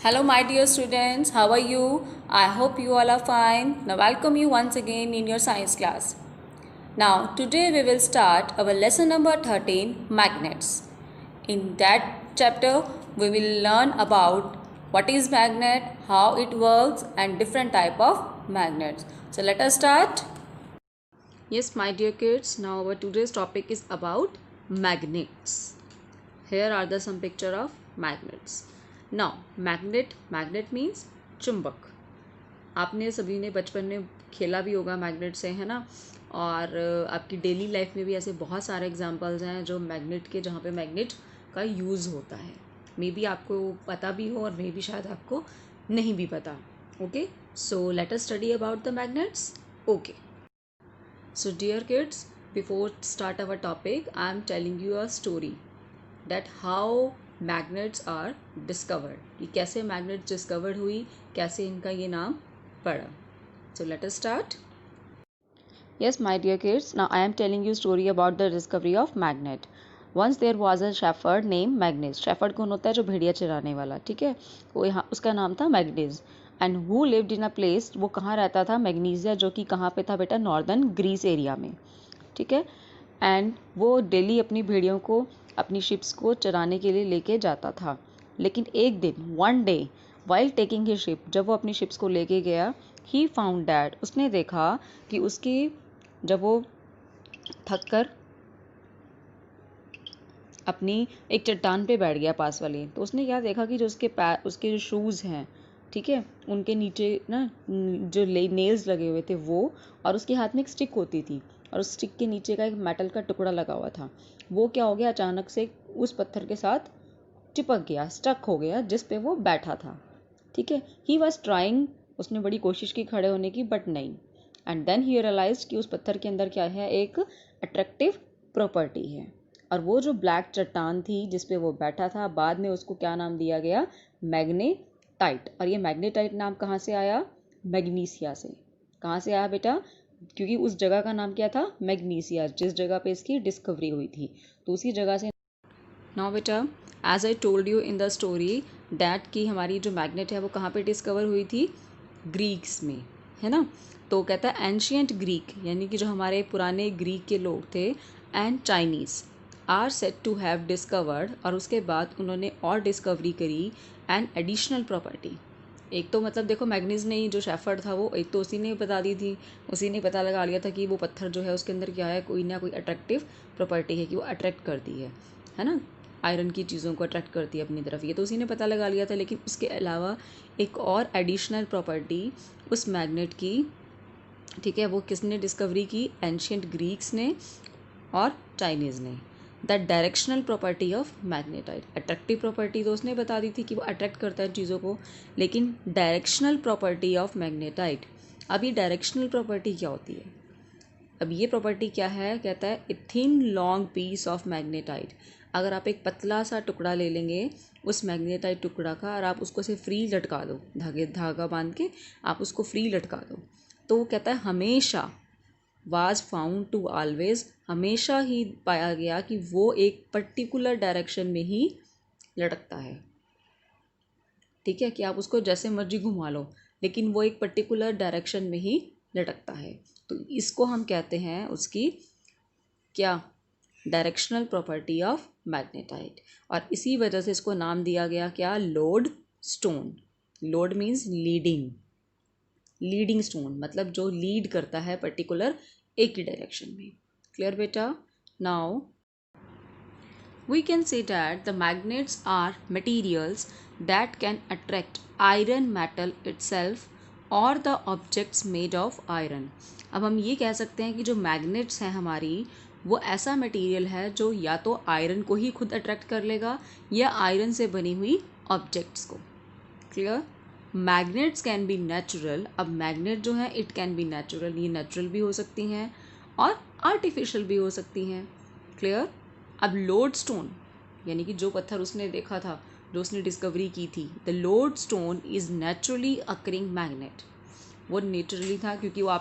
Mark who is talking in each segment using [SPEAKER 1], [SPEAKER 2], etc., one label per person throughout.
[SPEAKER 1] Hello, my dear students. How are you? I hope you all are fine. Now, welcome you once again in your science class. Now, today we will start our lesson number 13, magnets. In that chapter, we will learn about what is magnet, how it works, and different type of magnets. So, let us start. Yes, my dear kids. Now, our today's topic is about magnets. Here are the some picture of magnets. Now magnet means चुंबक. आपने सभी ने बचपन में खेला भी होगा magnet से, है ना. और आपकी डेली लाइफ में भी ऐसे बहुत सारे एग्जांपल्स हैं जो मैग्नेट के, जहाँ पे मैग्नेट का यूज़ होता है. मे बी आपको पता भी हो और मे बी शायद आपको नहीं भी पता. Okay, so let us study about the magnets. Okay, so dear kids, before start our topic I am telling you a story that how magnets are discovered. कि कैसे magnets discovered हुई, कैसे इनका ये नाम पड़ा. So let us start. Yes, my dear kids, now I am telling you story about the discovery of magnet. Once there was a shepherd named Magnus. shepherd कौन होता है? जो भेड़िया चराने वाला. ठीक है, वो यहाँ उसका नाम था manganese. And who lived in a place, वो कहाँ रहता था? मैग्नीसिया, जो कि कहाँ पे था बेटा? नॉर्दर्न ग्रीस एरिया में. ठीक है, एंड वो डेली अपनी भेड़ियों को, अपनी शिप्स को चराने के लिए लेके जाता था. लेकिन एक दिन, one day, while taking his ship, जब वो अपनी शिप्स को लेके गया, ही फाउंड दैट, उसने देखा कि उसकी, जब वो थक कर अपनी एक चट्टान पे बैठ गया पास वाली, तो उसने क्या देखा कि जो उसके पैर, उसके जो शूज़ हैं, ठीक है, उनके नीचे ना जो नेल्स लगे हुए थे वो, और उसके हाथ में एक स्टिक होती थी, और उस स्टिक के नीचे का एक मेटल का टुकड़ा लगा हुआ था. वो क्या हो गया? अचानक से उस पत्थर के साथ चिपक गया, स्टक हो गया जिस पे वो बैठा था. ठीक है, ही वॉज ट्राइंग, उसने बड़ी कोशिश की खड़े होने की, बट नहीं. एंड देन ही रियलाइज कि उस पत्थर के अंदर क्या है? एक अट्रैक्टिव प्रॉपर्टी है. और वो जो ब्लैक चट्टान थी जिस पे वो बैठा था, बाद में उसको क्या नाम दिया गया? मैग्नेटाइट. और ये मैग्नेटाइट नाम कहाँ से आया? मैग्नीसिया से. कहाँ से आया बेटा? क्योंकि उस जगह का नाम क्या था? मैग्नीसिया, जिस जगह पे इसकी डिस्कवरी हुई थी, तो उसी जगह से. नाउ बेटा, as I told you in the story that कि हमारी जो मैग्नेट है वो कहाँ पे डिस्कवर हुई थी? ग्रीक्स में, है ना. तो कहता है एंशियंट ग्रीक, यानी कि जो हमारे पुराने ग्रीक के लोग थे, and Chinese are said to have discovered, और उसके बाद उन्होंने और डिस्कवरी करी एन एडिशनल प्रॉपर्टी. एक तो मतलब देखो, मैग्नीज ने ही, जो शेफर्ड था वो, एक तो उसी ने बता दी थी, उसी ने पता लगा लिया था कि वो पत्थर जो है उसके अंदर क्या है, कोई ना कोई अट्रैक्टिव प्रॉपर्टी है कि वो अट्रैक्ट करती है ना, आयरन की चीज़ों को अट्रैक्ट करती है अपनी तरफ. ये तो उसी ने पता लगा लिया था. लेकिन उसके अलावा एक और एडिशनल प्रॉपर्टी उस मैग्नेट की, ठीक है, वो किसने डिस्कवरी की? एंशियंट ग्रीक्स ने और चाइनीज़ ने. The directional property of magnetite. Attractive property तो उसने बता दी थी कि वो अट्रैक्ट करता है चीज़ों को, लेकिन डायरेक्शनल प्रॉपर्टी ऑफ मैग्नेटाइट. अब ये डायरेक्शनल प्रॉपर्टी क्या होती है? अब ये प्रॉपर्टी क्या है? कहता है a thin long piece of magnetite. अगर आप एक पतला सा टुकड़ा ले लेंगे उस मैग्नेटाइट टुकड़ा का, और आप उसको से फ्री लटका दो, धागा बांध के आप उसको फ्री लटका दो, तो वो कहता है हमेशा, वाज फाउंड टू ऑलवेज, हमेशा ही पाया गया कि वो एक पर्टिकुलर डायरेक्शन में ही लटकता है. ठीक है, कि आप उसको जैसे मर्जी घुमा लो, लेकिन वो एक पर्टिकुलर डायरेक्शन में ही लटकता है. तो इसको हम कहते हैं उसकी क्या? Directional property of magnetite. और इसी वजह से इसको नाम दिया गया क्या? Load stone. Load means leading. Leading stone मतलब जो लीड करता है पर्टिकुलर एक ही डायरेक्शन में. क्लियर बेटा? Now we can say that the magnets are materials that can attract iron metal itself or the objects made of iron. अब हम ये कह सकते हैं कि जो मैग्नेट्स हैं हमारी, वो ऐसा मटेरियल है जो या तो आयरन को ही खुद अट्रैक्ट कर लेगा या आयरन से बनी हुई ऑब्जेक्ट्स को. Clear? Magnets can be natural. अब मैग्नेट जो है इट कैन बी नेचुरल, ये नेचुरल भी हो सकती हैं और आर्टिफिशियल भी हो सकती हैं. क्लियर? अब लोड स्टोन, यानी कि जो पत्थर उसने देखा था, जो उसने डिस्कवरी की थी, the load stone is naturally occurring magnet. वो नेचुरली था क्योंकि वो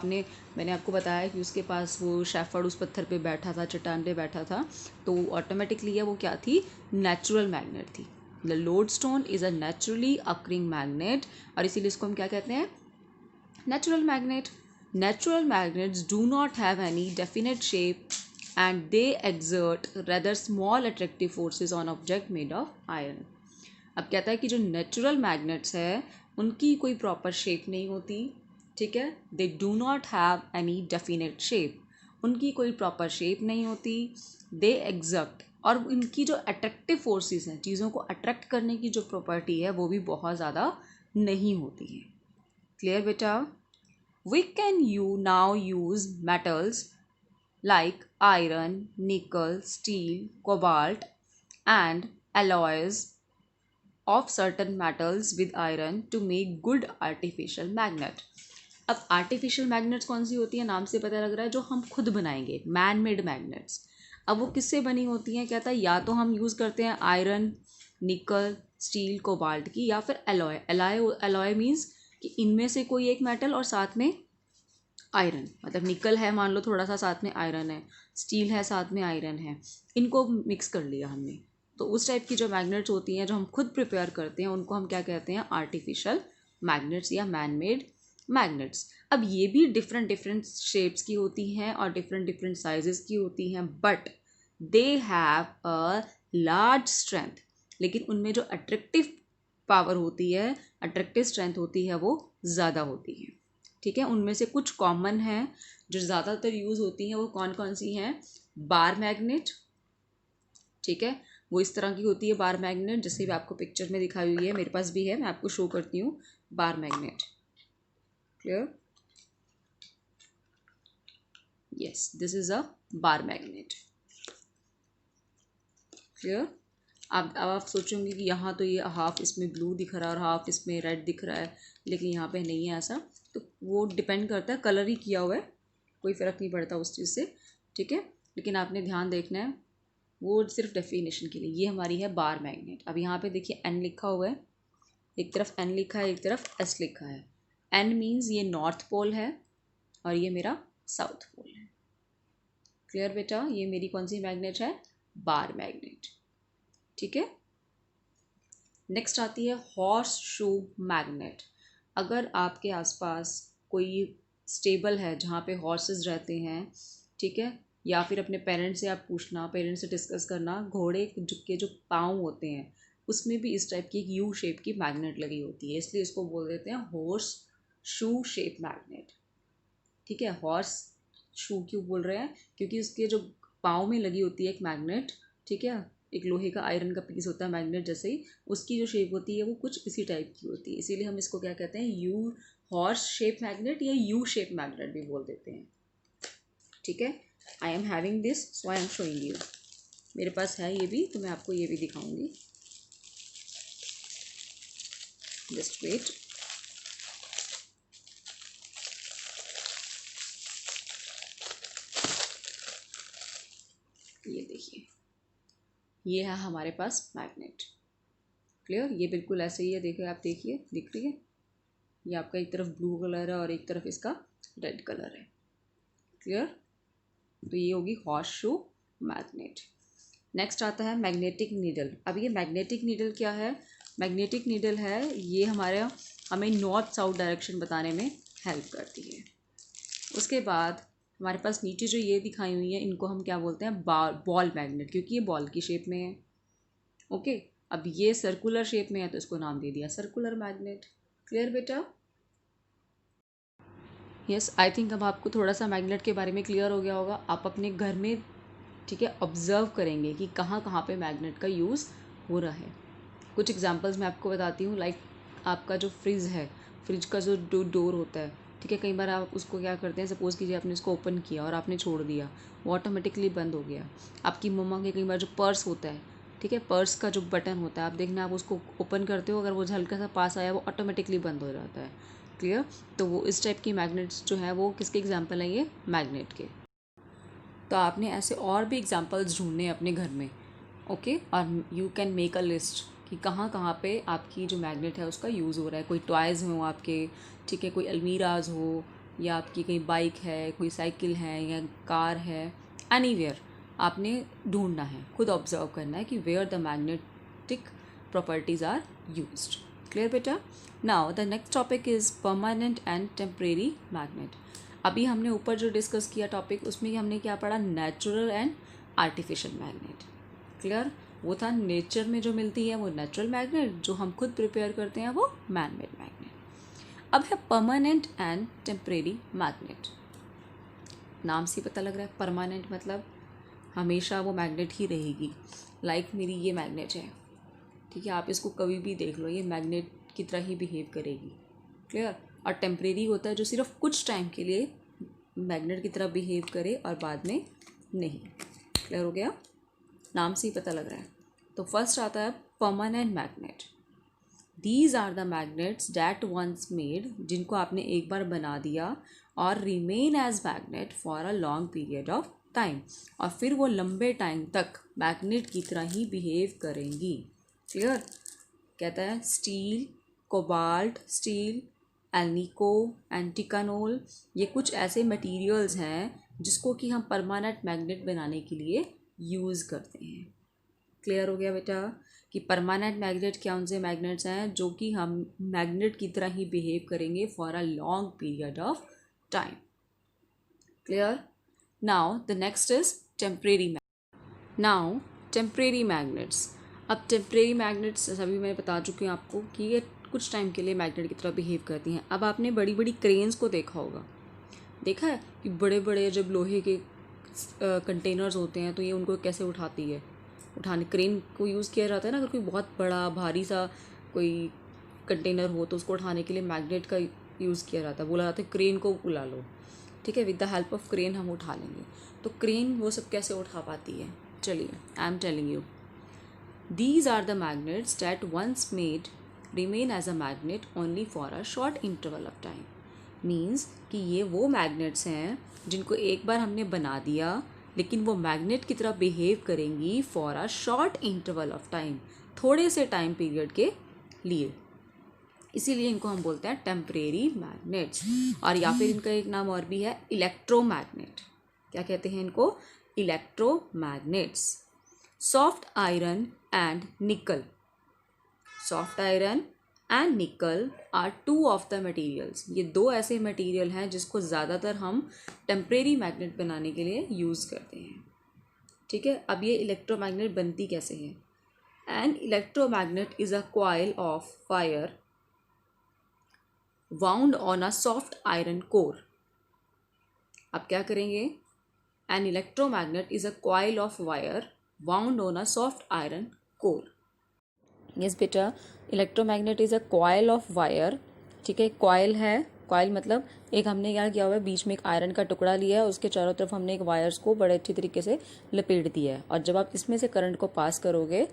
[SPEAKER 1] मैंने आपको बताया कि उसके पास वो शेफर्ड उस पत्थर पे बैठा था, चट्टान पे बैठा था, तो ऑटोमेटिकली वो क्या थी? नेचुरल मैग्नेट थी. The lodestone is a naturally occurring magnet, और इसीलिए इसको हम क्या कहते हैं, natural magnet. Natural magnets do not have any definite shape and they exert rather small attractive forces on object made of iron. अब कहता है कि जो नेचुरल मैग्नेट्स है उनकी कोई प्रॉपर शेप नहीं होती, ठीक है. They do not have any definite shape, उनकी कोई प्रॉपर शेप नहीं होती. दे एग्जर्ट, और इनकी जो अट्रैक्टिव फोर्सेस हैं, चीज़ों को अट्रैक्ट करने की जो प्रॉपर्टी है वो भी बहुत ज़्यादा नहीं होती है. क्लियर बेटा? We can now use metals like iron, nickel, steel, cobalt and alloys of certain metals with iron to make good artificial magnet. अब artificial magnets कौन सी होती है, नाम से पता लग रहा है जो हम खुद बनाएंगे, man made magnets. अब वो किससे बनी होती हैं, कहता है या तो हम यूज़ करते हैं आयरन, निकल, स्टील, कोबाल्ट की, या फिर एलॉय. एलॉय मीन्स कि इनमें से कोई एक मेटल और साथ में आयरन, मतलब निकल है मान लो थोड़ा सा, साथ में आयरन है, स्टील है साथ में आयरन है, इनको मिक्स कर लिया हमने. तो उस टाइप की जो मैग्नेट्स होती हैं जो हम खुद प्रिपेयर करते हैं उनको हम क्या कहते हैं, आर्टिफिशियल मैग्नेट्स या मैन मेड मैग्नेट्स. अब ये भी डिफरेंट डिफरेंट शेप्स की होती हैं और डिफरेंट डिफरेंट साइजेस की होती हैं, but they have a large strength. लेकिन उनमें जो अट्रैक्टिव पावर होती है, अट्रैक्टिव स्ट्रेंथ होती है, वो ज़्यादा होती है. ठीक है. उनमें से कुछ कॉमन हैं जो ज़्यादातर यूज़ होती हैं, वो कौन कौन सी हैं, बार मैग्नेट. ठीक है, वो इस तरह की होती है बार मैग्नेट, जैसे भी आपको पिक्चर में दिखाई हुई है, मेरे पास भी है, मैं आपको शो करती हूँ bar magnet. Clear? Yes, this is a bar magnet. Clear? अब आप सोचोगे कि यहाँ तो ये हाफ इसमें ब्लू दिख रहा है और हाफ इसमें रेड दिख रहा है, लेकिन यहाँ पे नहीं है ऐसा. तो वो डिपेंड करता है, कलर ही किया हुआ है, कोई फ़र्क नहीं पड़ता उस चीज़ से. ठीक है, लेकिन आपने ध्यान देखना है, वो सिर्फ डेफिनेशन के लिए. ये हमारी है बार मैग्नेट. अब यहाँ पे देखिए एन लिखा हुआ है, एक तरफ एन लिखा है, एक तरफ एस लिखा है. एन मीन्स ये नॉर्थ पोल है और ये मेरा साउथ पोल है. क्लियर बेटा? ये मेरी कौन सी मैग्नेट है, बार मैग्नेट. ठीक है. नेक्स्ट आती है हॉर्स शू मैग्नेट. अगर आपके आसपास कोई स्टेबल है जहाँ पे हॉर्सेस रहते हैं, ठीक है, या फिर अपने पेरेंट्स से आप पूछना, पेरेंट्स से डिस्कस करना, घोड़े के जो पाँव होते हैं उसमें भी इस टाइप की एक यू शेप की मैग्नेट लगी होती है, इसलिए इसको बोल देते हैं हॉर्स शू शेप मैग्नेट. ठीक है. हॉर्स शू क्यों बोल रहे हैं, क्योंकि उसके जो पाँव में लगी होती है एक मैग्नेट, ठीक है, एक लोहे का आयरन का पीस होता है मैग्नेट जैसे ही, उसकी जो शेप होती है वो कुछ इसी टाइप की होती है, इसीलिए हम इसको क्या कहते हैं, यू हॉर्स शेप मैग्नेट या यू शेप मैग्नेट भी बोल देते हैं. ठीक है. I am having this, so I am showing you. मेरे पास है ये भी, तो मैं आपको ये भी दिखाऊंगी. Just wait. ये देखिए, ये है हमारे पास मैग्नेट. क्लियर? ये बिल्कुल ऐसे ही है, देखिए आप, देखिए दिख रही है, ये आपका एक तरफ ब्लू कलर है और एक तरफ इसका रेड कलर है. क्लियर? तो ये होगी हॉर्स शू मैग्नेट. नेक्स्ट आता है मैग्नेटिक नीडल. अब ये मैग्नेटिक नीडल क्या है, मैग्नेटिक नीडल है ये हमें नॉर्थ साउथ डायरेक्शन बताने में हेल्प करती है. उसके बाद हमारे पास नीचे जो ये दिखाई हुई है, इनको हम क्या बोलते हैं, बॉल मैग्नेट, क्योंकि ये बॉल की शेप में है. ओके. अब ये सर्कुलर शेप में है तो इसको नाम दे दिया सर्कुलर मैग्नेट. क्लियर बेटा? यस, आई थिंक अब आपको थोड़ा सा मैग्नेट के बारे में क्लियर हो गया होगा. आप अपने घर में, ठीक है, ऑब्ज़र्व करेंगे कि कहाँ कहाँ पे मैग्नेट का यूज़ हो रहा है. कुछ एग्जांपल्स मैं आपको बताती हूँ. लाइक आपका जो फ्रिज है, फ्रिज का जो डोर होता है, ठीक है, कई बार आप उसको क्या करते हैं, सपोज़ कीजिए आपने इसको ओपन किया और आपने छोड़ दिया, वो ऑटोमेटिकली बंद हो गया. आपकी मम्मा के कई बार जो पर्स होता है, ठीक है, पर्स का जो बटन होता है, आप देखना, आप उसको ओपन करते हो, अगर वो हल्का सा पास आया वो ऑटोमेटिकली बंद हो जाता है. क्लियर? तो वो इस टाइप की मैग्नेट्स जो है वो किसके एग्जाम्पल हैं, ये मैग्नेट के. तो आपने ऐसे और भी एग्जाम्पल्स ढूंढने अपने घर में. ओके. और you can make a list कि कहाँ कहाँ पे आपकी जो मैग्नेट है उसका यूज़ हो रहा है. कोई टॉयज़ हो आपके, ठीक है, कोई अलमीराज हो, या आपकी कहीं बाइक है, कोई साइकिल है या कार है, एनीवेयर आपने ढूंढना है, खुद ऑब्जर्व करना है कि where the magnetic properties are used. Clear बेटा? Now the next topic is permanent and temporary magnet. अभी हमने ऊपर जो डिस्कस किया टॉपिक उसमें हमने क्या पढ़ा, natural and artificial magnet. Clear? वो था नेचर में जो मिलती है वो नेचुरल मैग्नेट, जो हम खुद प्रिपेयर करते हैं वो मैन मेड मैग्नेट. अब है परमानेंट एंड टेम्परेरी मैग्नेट. नाम से पता लग रहा है परमानेंट मतलब हमेशा वो मैग्नेट ही रहेगी. लाइक मेरी ये मैग्नेट है, ठीक है, आप इसको कभी भी देख लो, ये मैग्नेट की तरह ही बिहेव करेगी. क्लियर? और टेम्परेरी होता है जो सिर्फ कुछ टाइम के लिए मैग्नेट की तरह बिहेव करे और बाद में नहीं. क्लियर हो गया? नाम से ही पता लग रहा है. तो फर्स्ट आता है permanent magnet. These are the magnets that once made, जिनको आपने एक बार बना दिया और remain as magnet for a long period of time, और फिर वो लंबे टाइम तक मैग्नेट की तरह ही बिहेव करेंगी. क्लियर? कहता है स्टील, कोबाल्ट स्टील, एल्निको, एंटिकानोल, ये कुछ ऐसे मटेरियल्स हैं जिसको कि हम परमानेंट मैग्नेट बनाने के लिए यूज़ करते हैं. क्लियर हो गया बेटा कि परमानेंट मैग्नेट कौन से मैग्नेट्स हैं जो कि हम मैग्नेट की तरह ही बिहेव करेंगे for a long period of time. Clear? Now the next is temporary magnet. Now temporary magnets. अब टेम्परेरी मैग्नेट्स अभी मैं बता चुकी हूँ आपको कि ये कुछ टाइम के लिए मैग्नेट की तरह बिहेव करती हैं. अब आपने बड़ी बड़ी क्रेन्स को देखा होगा, देखा है कि बड़े बड़े जब लोहे के कंटेनर्स होते हैं तो ये उनको कैसे उठाती है. उठाने क्रेन को यूज़ किया जाता है ना. अगर कोई बहुत बड़ा भारी सा कोई कंटेनर हो तो उसको उठाने के लिए मैग्नेट का यूज़ किया जाता है. बोला जाता है क्रेन को बुला लो, ठीक है, with the help of crane हम उठा लेंगे. तो क्रेन वो सब कैसे उठा पाती है? चलिए, I am telling you. These are the magnets that once made remain as a magnet only for a short interval of time. Means कि ये वो मैग्नेट्स हैं जिनको एक बार हमने बना दिया लेकिन वो मैग्नेट की तरह बिहेव करेंगी for a short interval of time, थोड़े से टाइम पीरियड के लिए. इसीलिए इनको हम बोलते हैं टेम्परेरी मैग्नेट्स. और या फिर इनका एक नाम और भी है, इलेक्ट्रोमैग्नेट. क्या कहते हैं इनको? Electromagnets. Soft iron and nickel. Soft iron and nickel are two of the materials. ये दो ऐसे मटेरियल हैं जिसको ज़्यादातर हम टेम्परेरी मैग्नेट बनाने के लिए यूज़ करते हैं. ठीक है, अब ये इलेक्ट्रोमैग्नेट बनती कैसे है? An electromagnet is a coil of wire wound on a soft iron core. अब क्या करेंगे? An electromagnet is a coil of wire wound on a soft iron core. Yes बेटा, electromagnet is a coil of wire. ठीक है, coil है. Coil मतलब एक हमने क्या किया हुआ है, बीच में एक आयरन का टुकड़ा लिया है, उसके चारों तरफ हमने एक वायर्स को बड़े अच्छी तरीके से लपेट दिया है. और जब आप इसमें से करंट को पास करोगे,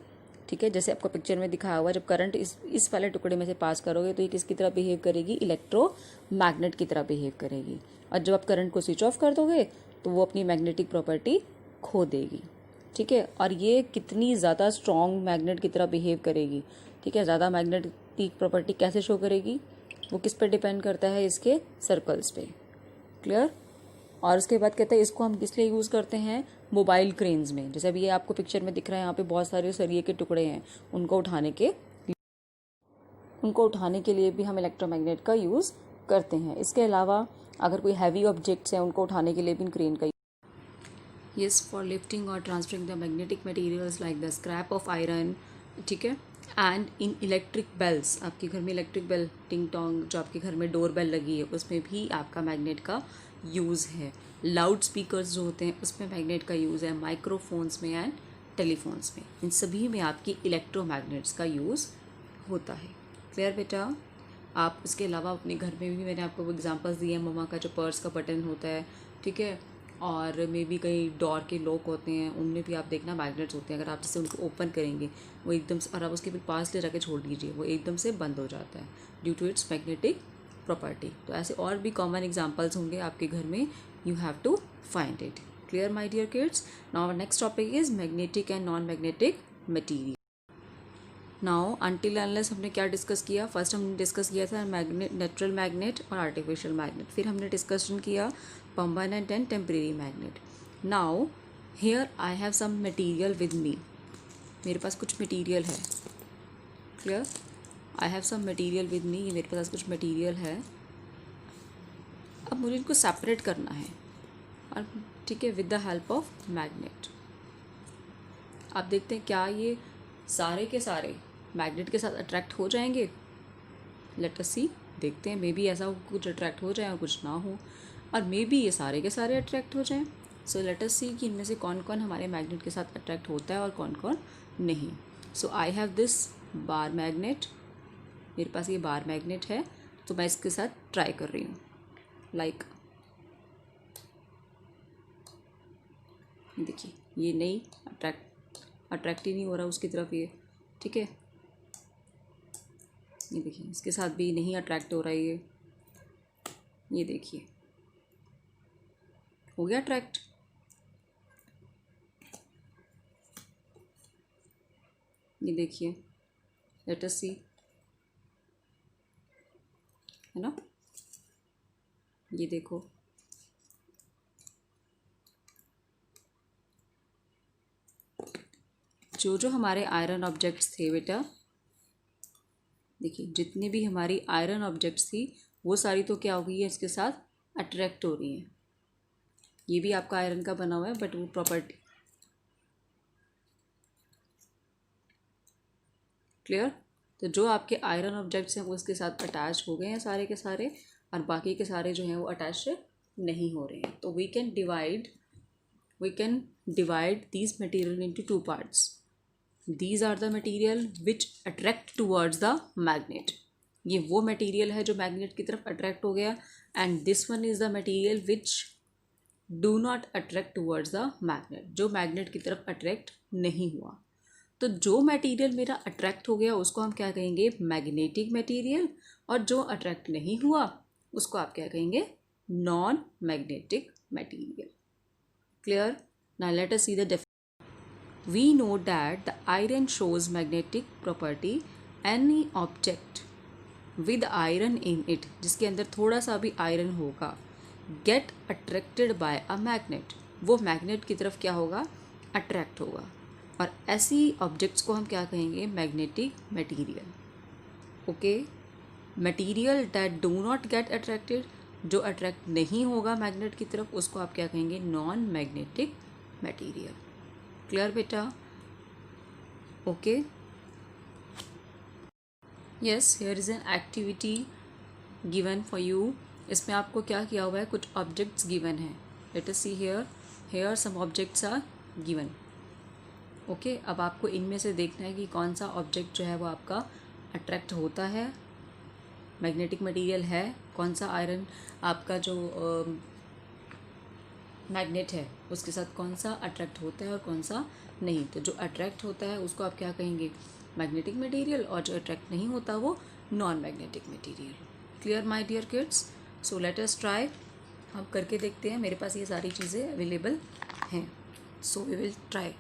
[SPEAKER 1] ठीक है, जैसे आपको पिक्चर में दिखाया हुआ है, जब करंट इस वाले टुकड़े में से पास करोगे तो ये किसकी तरह बिहेव करेगी? इलेक्ट्रोमैग्नेट की तरह बिहेव करेगी. और जब आप करंट को स्विच ऑफ कर दोगे तो वो अपनी मैग्नेटिक प्रॉपर्टी खो देगी. ठीक है, और ये कितनी ज़्यादा स्ट्रॉन्ग मैग्नेट की तरह बिहेव करेगी. ठीक है, ज़्यादा मैग्नेटिक प्रॉपर्टी कैसे शो करेगी? वो किस पे डिपेंड करता है? इसके सर्कल्स पे. क्लियर? और उसके बाद कहते हैं इसको हम किस लिए यूज़ करते हैं? मोबाइल क्रेन्स में. जैसे अभी ये आपको पिक्चर में दिख रहा है, यहाँ पे बहुत सारे सरिये के टुकड़े हैं, उनको उठाने के लिए भी हम इलेक्ट्रोमैग्नेट का यूज़ करते हैं. इसके अलावा अगर कोई हैवी ऑब्जेक्ट्स हैं उनको उठाने के लिए भी क्रेन का. Yes, for lifting or transferring the magnetic materials like the scrap of iron. ठीक है, एंड इन इलेक्ट्रिक बेल्स. आपके घर में इलेक्ट्रिक बेल टिंग टोंग, जो आपके घर में डोर बेल लगी है, उसमें भी आपका मैग्नेट का यूज़ है. लाउड स्पीकर्स जो होते हैं उसमें मैग्नेट का यूज़ है. माइक्रोफोन्स में एंड टेलीफोन्स में, इन सभी में आपकी इलेक्ट्रोमैग्नेट्स का यूज़ होता है. क्लियर बेटा? आप इसके अलावा अपने घर में भी, मैंने आपको एग्जांपल्स दिए हैं, मम्मा का जो पर्स का बटन होता है, ठीक है, और मे बी कई डोर के लॉक होते हैं, उनमें भी आप देखना मैग्नेट्स होते हैं. अगर आप जैसे उनको ओपन करेंगे वो एकदम से, और आप उसके फिर पास ले जाके छोड़ दीजिए, वो एकदम से बंद हो जाता है due to its magnetic property. तो ऐसे और भी कॉमन एग्जांपल्स होंगे आपके घर में. You have to find it. Clear my dear kids? Now next topic is magnetic and non magnetic material. Now until unless हमने क्या डिस्कस किया? फर्स्ट हमने डिस्कस किया था मैग्नेट, नेचुरल मैग्नेट और आर्टिफिशियल मैग्नेट. फिर हमने डिस्कशन किया permanent and temporary magnet. Now here I have some material with me. मेरे पास कुछ मटेरियल है. Clear? I have some material with me, ये मेरे पास कुछ मटीरियल है। अब मुझे इनको सेपरेट करना है, और ठीक है, with the help of magnet. आप देखते हैं क्या ये सारे के सारे मैग्नेट के साथ अट्रैक्ट हो जाएंगे? लेट अस सी, देखते हैं। मे बी ऐसा हो कुछ अट्रैक्ट हो जाए और कुछ ना हो, और मे बी ये सारे के सारे अट्रैक्ट हो जाएं। सो लेट अस सी कि इनमें से कौन कौन हमारे मैग्नेट के साथ अट्रैक्ट होता है और कौन कौन नहीं। So I have this bar magnet, मेरे पास ये बार मैग्नेट है, तो मैं इसके साथ ट्राई कर रही हूँ। लाइक देखिए, ये नहीं अट्रैक्ट ही नहीं हो रहा उसकी तरफ ये, ठीक है। ये देखिए, इसके साथ भी नहीं अट्रैक्ट हो रहा है ये देखिए, हो गया अट्रैक्ट। ये देखिए, लेट अस सी, है ना, ये देखो। जो जो हमारे आयरन ऑब्जेक्ट्स थे बेटा, देखिए जितनी भी हमारी आयरन ऑब्जेक्ट्स थी वो सारी तो क्या हो गई है, इसके साथ अट्रैक्ट हो रही हैं। ये भी आपका आयरन का बना हुआ है, बट वो प्रॉपर्टी क्लियर। तो जो आपके आयरन ऑब्जेक्ट्स हैं वो इसके साथ अटैच हो गए हैं सारे के सारे, और बाकी के सारे जो हैं वो अटैच नहीं हो रहे हैं। तो we can divide these material into two parts. These are the material which attract towards the magnet. ये वो मटेरियल है जो मैग्नेट की तरफ अट्रैक्ट हो गया, and this one is the material which do not attract towards the magnet, जो magnet की तरफ अट्रैक्ट नहीं हुआ। तो जो मटेरियल मेरा अट्रैक्ट हो गया उसको हम क्या कहेंगे, मैग्नेटिक मटेरियल, और जो अट्रैक्ट नहीं हुआ उसको आप क्या कहेंगे, non magnetic material. Clear? Now let us see the we know that the iron shows magnetic property. Any object with iron in it, जिसके अंदर थोड़ा सा भी आयरन होगा, get attracted by a magnet, वो मैग्नेट की तरफ क्या होगा, अट्रैक्ट होगा। और ऐसी ऑब्जेक्ट्स को हम क्या कहेंगे, magnetic material. Okay, material that do not get attracted, जो अट्रैक्ट नहीं होगा मैग्नेट की तरफ, उसको आप क्या कहेंगे, नॉन मैग्नेटिक मटीरियल। क्लियर बेटा? Okay, yes, here is an activity given for you. इसमें आपको क्या किया हुआ है, कुछ ऑब्जेक्ट्स गिवन हैं। Let us see here some objects are given. Okay, अब आपको इनमें से देखना है कि कौन सा ऑब्जेक्ट जो है वो आपका अट्रैक्ट होता है, मैग्नेटिक मटेरियल है, कौन सा आयरन आपका जो मैग्नेट है उसके साथ कौन सा अट्रैक्ट होता है और कौन सा नहीं। तो जो अट्रैक्ट होता है उसको आप क्या कहेंगे, मैग्नेटिक मटेरियल, और जो अट्रैक्ट नहीं होता वो non magnetic material. Clear my dear kids? So let us try, हम करके देखते हैं। मेरे पास ये सारी चीज़ें अवेलेबल हैं, so we will try.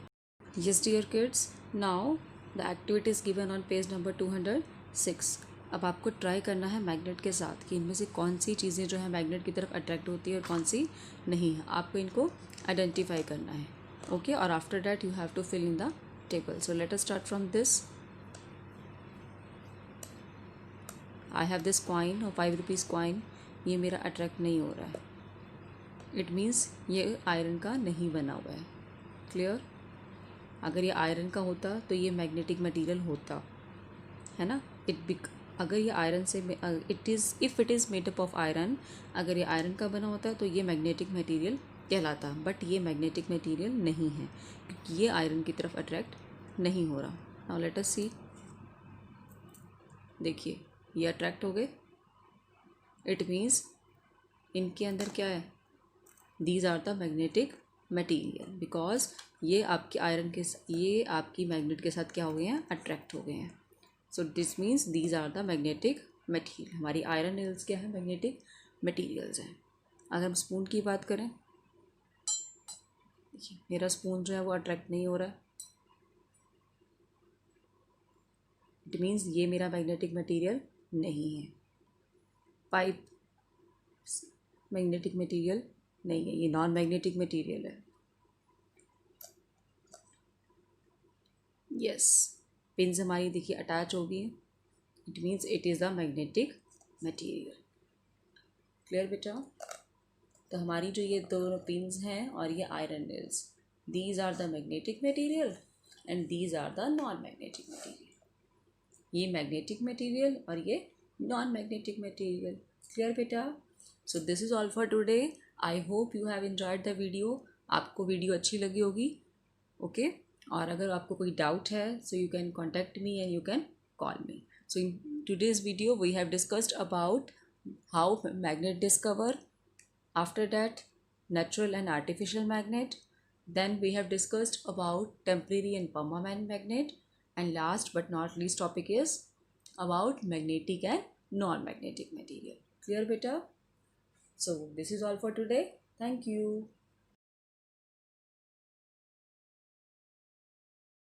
[SPEAKER 1] Yes dear kids, now the activity is given on page number 206। अब आपको ट्राई करना है मैग्नेट के साथ कि इनमें से कौन सी चीज़ें जो है मैग्नेट की तरफ अट्रैक्ट होती है और कौन सी नहीं है। आपको इनको आइडेंटिफाई करना है। ओके, और after that you have to fill in the table. So let us start from this. I have this coin और 5 रुपीज़ कॉइन, ये मेरा अट्रैक्ट नहीं हो रहा है। इट मीन्स ये आयरन का नहीं बना हुआ है। क्लियर? अगर ये आयरन का होता तो ये मैग्नेटिक मटेरियल होता, है ना। अगर ये आयरन से if it is made up of iron, अगर ये आयरन का बना होता है तो ये मैग्नेटिक मटेरियल कहलाता, बट ये मैग्नेटिक मटेरियल नहीं है क्योंकि ये आयरन की तरफ अट्रैक्ट नहीं हो रहा। नाउ लेट अस सी, देखिए ये अट्रैक्ट हो गए। इट मीन्स इनके अंदर क्या है, these are the magnetic material, because ये आपके ये आपकी मैग्नेट के साथ क्या हो गए हैं, अट्रैक्ट हो गए हैं। So this means these are the magnetic material. हमारी आयरन नेल्स क्या है, मैग्नेटिक मटीरियल्स हैं। अगर हम स्पून की बात करें, देखिए मेरा स्पून जो है वो अट्रैक्ट नहीं हो रहा है। इट मीन्स ये मेरा मैग्नेटिक मटीरियल नहीं है। पाइप मैग्नेटिक मटीरियल नहीं है, ये नॉन मैग्नेटिक मटीरियल है। यस, पिन्स हमारी देखिए अटैच होगी, it means it is the magnetic material. Clear बेटा? तो हमारी जो ये दोनों पिन्स हैं और ये iron nails, these are the magnetic material and these are the non magnetic material. ये मैग्नेटिक मटेरियल और ये नॉन मैग्नेटिक मटेरियल। क्लियर बेटा? So this is all for today. I hope you have enjoyed the video. आपको video अच्छी लगी होगी, okay और अगर आपको कोई डाउट है so you can contact me and you can call me. So in today's video we have discussed about how magnet discover, after that natural and artificial magnet, then we have discussed about temporary and permanent magnet, and last but not least topic is about magnetic and non-magnetic material. Clear beta? So this is all for today. Thank you.